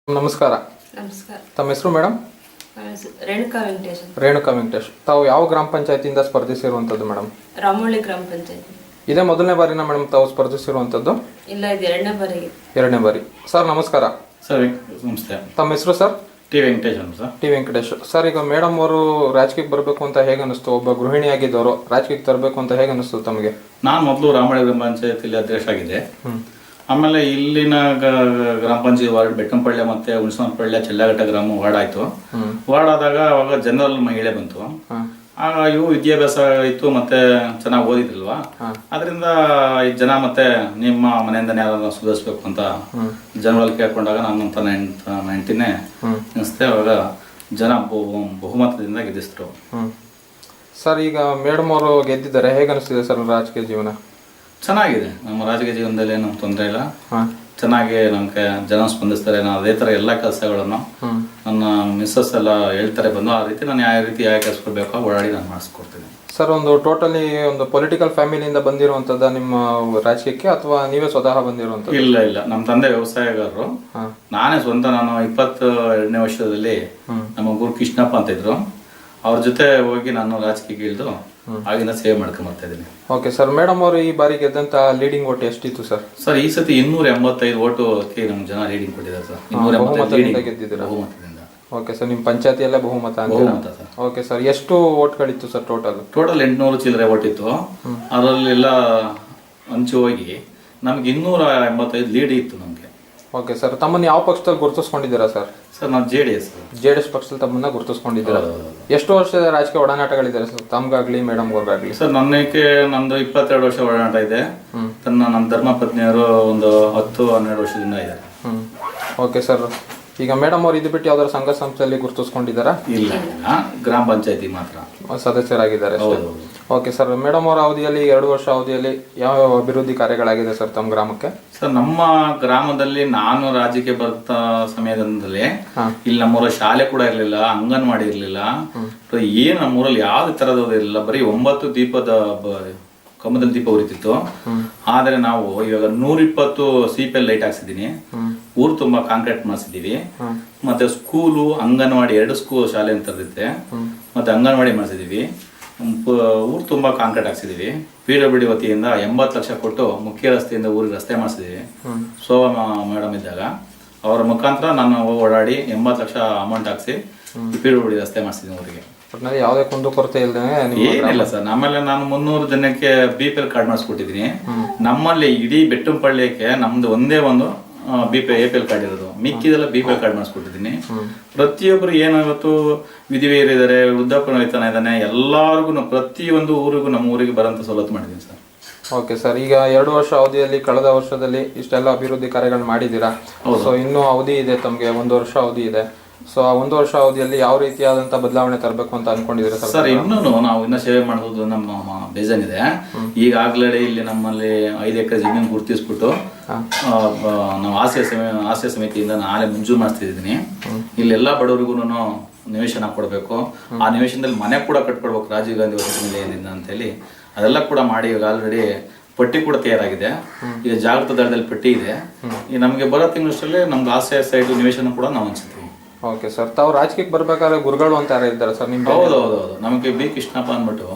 ನಮಸ್ಕಾರ. ನಮಸ್ಕಾರ. ತಮ್ಮ ಹೆಸರು ಮೇಡಮ್? ರೇಣುಕಾ ವೆಂಕಟೇಶ್. ರೇಣುಕಾ ವೆಂಕಟೇಶ್. ತಾವು ಯಾವ ಗ್ರಾಮ ಪಂಚಾಯತಿಯಿಂದ ಸ್ಪರ್ಧಿಸಿರುವಂಥದ್ದು ಮೇಡಮ್? ರಾಮೋಳಿ ಗ್ರಾಮ ಪಂಚಾಯತಿ. ಇದೇ ಮೊದಲನೇ ಬಾರಿನ ಮೇಡಮ್ ತಾವು ಸ್ಪರ್ಧಿಸಿರುವಂಥದ್ದು? ಇಲ್ಲ, ಇದು ಎರಡನೇ ಬಾರಿ. ಎರಡನೇ ಬಾರಿ. ಸರ್ ನಮಸ್ಕಾರ. ಸರ್ ನಮಸ್ತೆ. ತಮ್ಮ ಹೆಸರು ಸರ್? ಟಿ ವೆಂಕಟೇಶ್ ಅಂತ ಸರ್. ಟಿ ವೆಂಕಟೇಶ್. ಸರ್, ಈಗ ಮೇಡಮ್ ಅವರು ರಾಜಕೀಯಕ್ಕೆ ಬರಬೇಕು ಅಂತ ಹೇಗೆ ಅನಿಸ್ತು? ಒಬ್ಬ ಗೃಹಿಣಿಯಾಗಿದ್ದವರು ರಾಜಕೀಯಕ್ಕೆ ತರಬೇಕು ಅಂತ ಹೇಗೆ ಅನಿಸ್ತು ತಮಗೆ? ನಾನು ಮೊದಲು ರಾಮೋಳಿ ಗ್ರಾಮ ಪಂಚಾಯತಿಯಲ್ಲಿ ಅಧ್ಯಕ್ಷ ಆಗಿದ್ದೆ. ಆಮೇಲೆ ಇಲ್ಲಿನ ಗ್ರಾಮ ಪಂಚಾಯತ್ ವಾರ್ಡ್ ಬೆಟ್ಟಂಪಳ್ಳಿ ಮತ್ತೆ ಹುಣಸನಪಳ್ಳಿ ಚೆಲ್ಲಘಟ್ಟ ಗ್ರಾಮ ವಾರ್ಡ್ ಆಯ್ತು. ವಾರ್ಡ್ ಆದಾಗ ಅವಾಗ ಜನರಲ್ ಮಹಿಳೆ ಬಂತು. ಆಗ ಇವು ವಿದ್ಯಾಭ್ಯಾಸ ಇತ್ತು ಮತ್ತೆ ಚೆನ್ನಾಗಿ ಓದಿದ್ರಲ್ವಾ, ಅದರಿಂದ ಈ ಜನ ಮತ್ತೆ ನಿಮ್ಮ ಮನೆಯಿಂದ ಯಾರನ್ನ ಸುಧಾರಿಸ್ಬೇಕು ಅಂತ ಜನರಲ್ಲಿ ಕೇಳ್ಕೊಂಡಾಗ ನಾನು ತನ್ನ ಹೆಂಡತಿನೇ ಅನಿಸ್ತೆ. ಅವಾಗ ಜನ ಬಹುಮತದಿಂದ ಗೆದ್ದಿದ್ರು. ಸರ್, ಈಗ ಮೇಡಮ್ ಅವರು ಗೆದ್ದಿದ್ದಾರೆ, ಹೇಗೆ ಅನಿಸ್ತಿದೆ ಸರ್ ರಾಜಕೀಯ ಜೀವನ? ಚೆನ್ನಾಗಿದೆ. ನಮ್ಮ ರಾಜಕೀಯ ಜೀವನದಲ್ಲಿ ಏನು ತೊಂದರೆ ಇಲ್ಲ. ಚೆನ್ನಾಗಿ ನಮ್ಗೆ ಜನ ಸ್ಪಂದಿಸ್ತಾರೆ. ನಾನು ಅದೇ ತರ ಎಲ್ಲ ಕೆಲಸಗಳನ್ನು ನನ್ನ ಮಿಸ್ಸಸ್ ಎಲ್ಲ ಹೇಳ್ತಾರೆ ಬಂದು, ಆ ರೀತಿ ನಾನು ಯಾವ ರೀತಿ ಯಾವ ಕೆಲಸ ಕೊಡ್ಬೇಕೋ ಓಡಾಡಿ ನಾನು ಮಾಡಿಸ್ಕೊಡ್ತೀನಿ. ಸರ್, ಒಂದು ಟೋಟಲಿ ಒಂದು ಪೊಲಿಟಿಕಲ್ ಫ್ಯಾಮಿಲಿಯಿಂದ ಬಂದಿರುವಂತದ್ದ ನಿಮ್ಮ ರಾಜಕೀಯಕ್ಕೆ ಅಥವಾ ನೀವೇ ಸ್ವತಃ ಬಂದಿರುವಂತದ್ದು? ಇಲ್ಲ ಇಲ್ಲ, ನಮ್ಮ ತಂದೆ ವ್ಯವಸಾಯಗಾರರು. ನಾನೇ ಸ್ವಂತ. ನಾನು 22ನೇ ವರ್ಷದಲ್ಲಿ ನಮ್ಮ ಗುರು ಕೃಷ್ಣಪ್ಪ ಅಂತ ಇದ್ರು, ಅವ್ರ ಜೊತೆ ಹೋಗಿ ನಾನು ರಾಜಕೀಯಕ್ಕೆ ಇಳಿದು ಆಗಿನ ಸೇವೆ ಮಾಡ್ಕೊಂಡ್ ಬರ್ತಾ ಇದ್ದೀನಿ. Okay sir. ಮೇಡಮ್ ಅವರು ಈ ಬಾರಿ ಗೆದ್ದಂತ ಲೀಡಿಂಗ್ ಓಟ್ ಎಷ್ಟಿತ್ತು ಸರ್? ಸರ್, ಈ ಸತಿ 285 ಓಟುಗೆ ನಮ್ಮ ಜನ ಲೀಡಿಂಗ್ ಕೊಟ್ಟಿದ್ದಾರೆ ಸರ್. 285 ಗೆದ್ದಿದ್ದೀರಾ? ಬಹುಮತದಿಂದ. ಓಕೆ ಸರ್, ನಿಮ್ಮ ಪಂಚಾಯತಿಯಲ್ಲೇ ಬಹುಮತ? ಬಹುಮತ ಸರ್. ಓಕೆ ಸರ್, ಎಷ್ಟು ಓಟ್ಗಳಿತ್ತು ಸರ್ ಟೋಟಲ್? 800 ಚಿಲ್ಲರೆ ಓಟ್ ಇತ್ತು. ಅದರಲ್ಲೆಲ್ಲ ಹಂಚಿ ಹೋಗಿ ನಮ್ಗೆ 285 ಲೀಡ್ ಇತ್ತು ನಮ್ಗೆ. ಓಕೆ ಸರ್, ತಮ್ಮನ್ನು ಯಾವ ಪಕ್ಷದಲ್ಲಿ ಗುರುತಿಸ್ಕೊಂಡಿದ್ದೀರಾ ಸರ್? ಸರ್, ನಾವು JDS ಪಕ್ಷದಲ್ಲಿ ತಮ್ಮನ್ನ ಗುರುತಿಸ್ಕೊಂಡಿದ್ದೀರಾ. ಎಷ್ಟು ವರ್ಷದ ರಾಜಕೀಯ ಒಡನಾಟಗಳಿದ್ದಾರೆ ಸರ್ ತಮ್ಗಾಗ್ಲಿ ಮೇಡಮ್ ಅವ್ರಿಗಾಗ್ಲಿ? ಸರ್, ನಂದು 22 ವರ್ಷ ಒಡನಾಟ ಇದೆ. ನನ್ನ ಧರ್ಮ ಪತ್ನಿಯರು ಒಂದು 10-12 ವರ್ಷದಿಂದ ಇದ್ದಾರೆ. ಓಕೆ ಸರ್, ಈಗ ಮೇಡಮ್ ಅವ್ರು ಇದು ಬಿಟ್ಟು ಯಾವ್ದಾದ್ರು ಸಂಘ ಸಂಸ್ಥೆಯಲ್ಲಿ ಗುರುತಿಸ್ಕೊಂಡಿದ್ದಾರಾ? ಇಲ್ಲ, ಗ್ರಾಮ ಪಂಚಾಯತಿ ಮಾತ್ರ ಸದಸ್ಯರಾಗಿದ್ದಾರೆ. ಓಕೆ ಸರ್, ಮೇಡಮ್ ಅವರ ಅವಧಿಯಲ್ಲಿ 2 ವರ್ಷ ಅವಧಿಯಲ್ಲಿ ಯಾವ ಅಭಿವೃದ್ಧಿ ಕಾರ್ಯಗಳಾಗಿದೆ ಸರ್ ತಮ್ಮ ಗ್ರಾಮಕ್ಕೆ? ಸರ್, ನಮ್ಮ ಗ್ರಾಮದಲ್ಲಿ ನಾನು ರಾಜ್ಯಕ್ಕೆ ಬರ್ತಾ ಸಮಯದಲ್ಲಿ ಇಲ್ಲಿ ನಮ್ಮೂರ ಶಾಲೆ ಕೂಡ ಇರ್ಲಿಲ್ಲ, ಅಂಗನವಾಡಿ ಇರ್ಲಿಲ್ಲ, ಏನ್ ನಮ್ಮೂರಲ್ಲಿ ಯಾವ್ದು ತರದ ಇರಲಿಲ್ಲ. ಬರೀ 9 ದೀಪದ ಕಮಲದಲ್ಲಿ ದೀಪ ಉರಿತಿತ್ತು. ಆದ್ರೆ ನಾವು ಇವಾಗ 120 CPL ಲೈಟ್ ಹಾಕ್ಸಿದೀನಿ. ಊರು ತುಂಬಾ ಕಾಂಕ್ರೀಟ್ ಮಾಡಿಸಿದೀವಿ. ಮತ್ತೆ ಸ್ಕೂಲು, ಅಂಗನವಾಡಿ 2 ಶಾಲೆ ಅಂತ ಇರುತ್ತೆ. ಮತ್ತೆ ಅಂಗನವಾಡಿ ಮಾಡಿಸಿದೀವಿ. ಊರು ತುಂಬಾ ಕಾಂಕ್ರೀಟ್ ಹಾಕ್ಸಿದೀವಿ. PWD ವತಿಯಿಂದ 80 ಲಕ್ಷ ಕೊಟ್ಟು ಮುಖ್ಯ ರಸ್ತೆಯಿಂದ ಊರಿಗೆ ರಸ್ತೆ ಮಾಡಿಸಿದೀವಿ. ಶೋಭಾ ಮೇಡಮ್ ಇದ್ದಾಗ ಅವರ ಮುಖಾಂತರ ನಾನು ಓಡಾಡಿ 80 ಲಕ್ಷ ಅಮೌಂಟ್ ಹಾಕ್ಸಿ PWD ರಸ್ತೆ ಮಾಡಿಸಿದೀನಿ ಊರಿಗೆ. ಯಾವುದೇ ಕುಂದು ಕೊರತೆ ಇಲ್ಲದೆ? ಏನಿಲ್ಲ ಸರ್. ಆಮೇಲೆ ನಾನು 300 ಜನಕ್ಕೆ BPL ಕಾರ್ಡ್ ಮಾಡಿಸ್ಕೊಟ್ಟಿದ್ದೀನಿ. ನಮ್ಮಲ್ಲಿ ಇಡೀ ಬೆಟ್ಟಂಪಳ್ಳಿಯಕ್ಕೆ ನಮ್ದು ಒಂದೇ ಒಂದು APL ಕಾರ್ಡ್ ಇರೋದು. ಮಿಕ್ಕಿದೆಲ್ಲ BPL ಕಾರ್ಡ್ ಮಾಡಿಸ್ಕೊಟ್ಟಿದ್ದೀನಿ. ಪ್ರತಿಯೊಬ್ಬರು ಏನಾಗುತ್ತೋ ವಿಧಿವೇರಿದ್ದಾರೆ, ವೃದ್ಧಾಪ್ಯ ವೇತನ ಇದ್ದಾನೆ, ಎಲ್ಲಾರ್ಗು ಪ್ರತಿಯೊಂದು ಊರಿಗೂ ನಮ್ಮ ಊರಿಗೆ ಬರೋಂಥ ಸವಲತ್ತು ಮಾಡಿದ್ದೀನಿ ಸರ್. ಓಕೆ ಸರ್, ಈಗ 2 ವರ್ಷ ಅವಧಿಯಲ್ಲಿ ಕಳೆದ ವರ್ಷದಲ್ಲಿ ಇಷ್ಟೆಲ್ಲ ಅಭಿವೃದ್ಧಿ ಕಾರ್ಯಗಳು ಮಾಡಿದ್ದೀರಾ. ಸೊ ಇನ್ನೂ ಅವಧಿ ಇದೆ ತಮಗೆ, 1 ವರ್ಷ ಅವಧಿ ಇದೆ. ಸೊ ಆ 1 ವರ್ಷ ಅವಧಿಯಲ್ಲಿ ಯಾವ ರೀತಿಯಾದಂತ ಬದಲಾವಣೆ ತರಬೇಕು ಅಂತ ಅನ್ಕೊಂಡಿದ್ದೀರಾ ಸರ್? ಸರ್, ನಾವು ಇನ್ನ ಸೇವೆ ಮಾಡೋದು ನಮ್ಮ ಬೇಜಾನಿದೆ. ಈಗಾಗಲೇ ಇಲ್ಲಿ ನಮ್ಮಲ್ಲಿ 5 ಎಕರೆ ಜಮೀನು ಗುರುತಿಸ್ಬಿಟ್ಟು ನಾವು ಆಸೆ ಸಮಿತಿಯಿಂದ ನಾಳೆ ಮಂಜೂರು ಮಾಡ್ತಿದ್ದೀನಿ. ಇಲ್ಲೆಲ್ಲ ಬಡವರಿಗೂ ನಿವೇಶನ ಕೊಡಬೇಕು. ಆ ನಿವೇಶನದಲ್ಲಿ ಮನೆ ಕೂಡ ಕಟ್ಕೊಡ್ಬೇಕು ರಾಜೀವ್ ಗಾಂಧಿ ವಸತಿ ನಿಲಯದಿಂದ ಅಂತ ಹೇಳಿ ಅದೆಲ್ಲ ಕೂಡ ಮಾಡಿ ಈಗ ಆಲ್ರೆಡಿ ಪಟ್ಟಿ ಕೂಡ ತಯಾರಾಗಿದೆ. ಈಗ ಜಾಗೃತ ದಳದಲ್ಲಿ ಪಟ್ಟಿ ಇದೆ. ಈ ನಮಗೆ ಬರೋ ತಿಂಗಳಷ್ಟರಲ್ಲಿ ನಮ್ಗೆ ಆಸೆ ಸೈಟ್ ನಿವೇಶನ ಕೂಡ ನಾವು ಹಂಚ್ತೀವಿ. ಓಕೆ ಸರ್, ತಾವು ರಾಜಕೀಯಕ್ಕೆ ಬರ್ಬೇಕಾದ್ರೆ ಗುರುಗಳು ಅಂತ ಯಾರು ಇದ್ದಾರೆ ಸರ್ ನಿಮ್ಗೆ? ಹೌದು, ನಮಗೆ ಬಿ ಕೃಷ್ಣಪ್ಪ ಅಂದ್ಬಿಟ್ಟು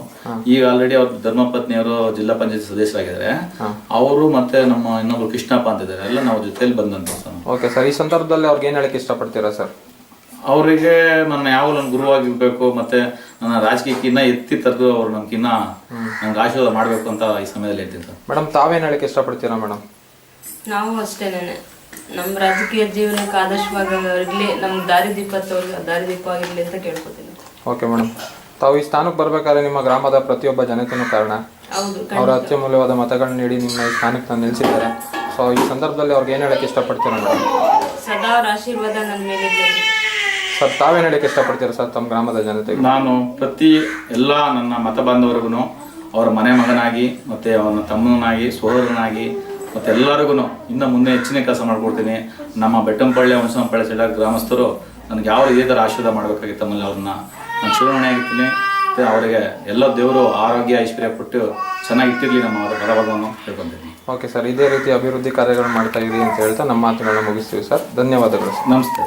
ಈಗ ಆಲ್ರೆಡಿ ಅವ್ರ ಧರ್ಮಪತ್ನಿಯವರು ಜಿಲ್ಲಾ ಪಂಚಾಯತ್ ಸದಸ್ಯರಾಗಿದ್ದಾರೆ. ಅವರು ಮತ್ತೆ ನಮ್ಮ ಇನ್ನೊಬ್ರು ಕೃಷ್ಣಪ್ಪ ಅಂತಿದ್ದಾರೆ, ಎಲ್ಲ ನಾವು ಜೊತೆಲಿ ಬಂದಂತ ಸರ್. ಓಕೆ ಸರ್, ಈ ಸಂದರ್ಭದಲ್ಲಿ ಅವ್ರಿಗೆ ಏನ್ ಹೇಳಕ್ಕೆ ಇಷ್ಟಪಡ್ತೀರಾ ಸರ್? ಅವರಿಗೆ ನನ್ನ ಯಾವ ನನ್ನ ಗುರುವಾಗಿರ್ಬೇಕು ಮತ್ತೆ ನನ್ನ ರಾಜಕೀಯಕ್ಕಿನ್ನ ಎತ್ತಿ ತರದು ಅವ್ರು ನಮ್ಗಿನ್ನ ನಮ್ಗೆ ಆಶೀರ್ವಾದ ಮಾಡ್ಬೇಕು ಅಂತ ಈ ಸಮಯದಲ್ಲಿ ಹೇಳ್ತೀನಿ ಸರ್. ಮೇಡಮ್, ತಾವೇನ್ ಹೇಳಕ್ಕೆ ಇಷ್ಟಪಡ್ತೀರಾ ಮೇಡಮ್? ನಾವು ಅಷ್ಟೇನೆ, ನಮ್ಮ ರಾಜಕೀಯ ಜೀವನಕ್ಕೆ ಆದರ್ಶವಾಗಿರ್ಲಿ, ನಮ್ಗೆ ದಾರಿದೀಪ ಆಗಿರ್ಲಿ ಅಂತ ಕೇಳ್ಕೊತೀನಿ. ಓಕೆ ಮೇಡಮ್, ತಾವು ಈ ಸ್ಥಾನಕ್ಕೆ ಬರ್ಬೇಕಾದ್ರೆ ನಿಮ್ಮ ಗ್ರಾಮದ ಪ್ರತಿಯೊಬ್ಬ ಜನತೆನೂ ಕಾರಣ. ಅವರ ಅತ್ಯಮೂಲ್ಯವಾದ ಮತಗಳನ್ನ ನೀಡಿ ನಿಮ್ಮ ಈ ಸ್ಥಾನಕ್ಕೆ ನಿಲ್ಲಿಸಿದ್ದಾರೆ. ಸೊ ಈ ಸಂದರ್ಭದಲ್ಲಿ ಅವ್ರಿಗೆ ಏನ್ ಹೇಳಕ್ಕೆ ಇಷ್ಟಪಡ್ತೀರಾ ಮೇಡಮ್? ಸದಾ ಅವ್ರ ಆಶೀರ್ವಾದ ನನ್ನ ಮೇಲೆ ಇರಲಿ. ಸರ್, ತಾವೇನು ಹೇಳಕ್ಕೆ ಇಷ್ಟಪಡ್ತೀರಾ ಸರ್ ತಮ್ಮ ಗ್ರಾಮದ ಜನತೆಗೆ? ನಾನು ಎಲ್ಲ ನನ್ನ ಮತ ಬಾಂಧವರಿಗೂ ಅವರ ಮನೆ ಮಗನಾಗಿ ಮತ್ತೆ ಅವನ ತಮ್ಮನಾಗಿ ಸೋದರನಾಗಿ ಮತ್ತೆ ಎಲ್ಲರಿಗೂ ಇನ್ನು ಮುಂದೆ ಹೆಚ್ಚಿನ ಕೆಲಸ ಮಾಡ್ಕೊಡ್ತೀನಿ. ನಮ್ಮ ಬೆಟ್ಟಂಪಳ್ಳಿ ಹುಣಸನಪಳ್ಳಿ ಗ್ರಾಮಸ್ಥರು ನನಗೆ ಯಾವ ಇದೇ ಥರ ಆಶೀರ್ವಾದ ಮಾಡಬೇಕಾಗಿತ್ತು ತಮ್ಮಲ್ಲಿ ಅವ್ರನ್ನ ನಾನು ಚುನಾವಣೆ ಆಗಿರ್ತೀನಿ. ಮತ್ತೆ ಅವರಿಗೆ ಎಲ್ಲ ದೇವರು ಆರೋಗ್ಯ ಐಶ್ವರ್ಯ ಕೊಟ್ಟು ಚೆನ್ನಾಗಿ ಇಟ್ಟಿರ್ಲಿ ನಮ್ಮ ಬರಭಗವನ್ನು ಹೇಳ್ಕೊಂತೀನಿ. ಓಕೆ ಸರ್, ಇದೇ ರೀತಿ ಅಭಿವೃದ್ಧಿ ಕಾರ್ಯಗಳು ಮಾಡ್ತಾ ಇರಿ ಅಂತ ಹೇಳ್ತಾ ನಮ್ಮ ಮಾತುಗಳನ್ನ ಮುಗಿಸ್ತೀವಿ ಸರ್. ಧನ್ಯವಾದಗಳು ಸರ್. ನಮಸ್ತೆ.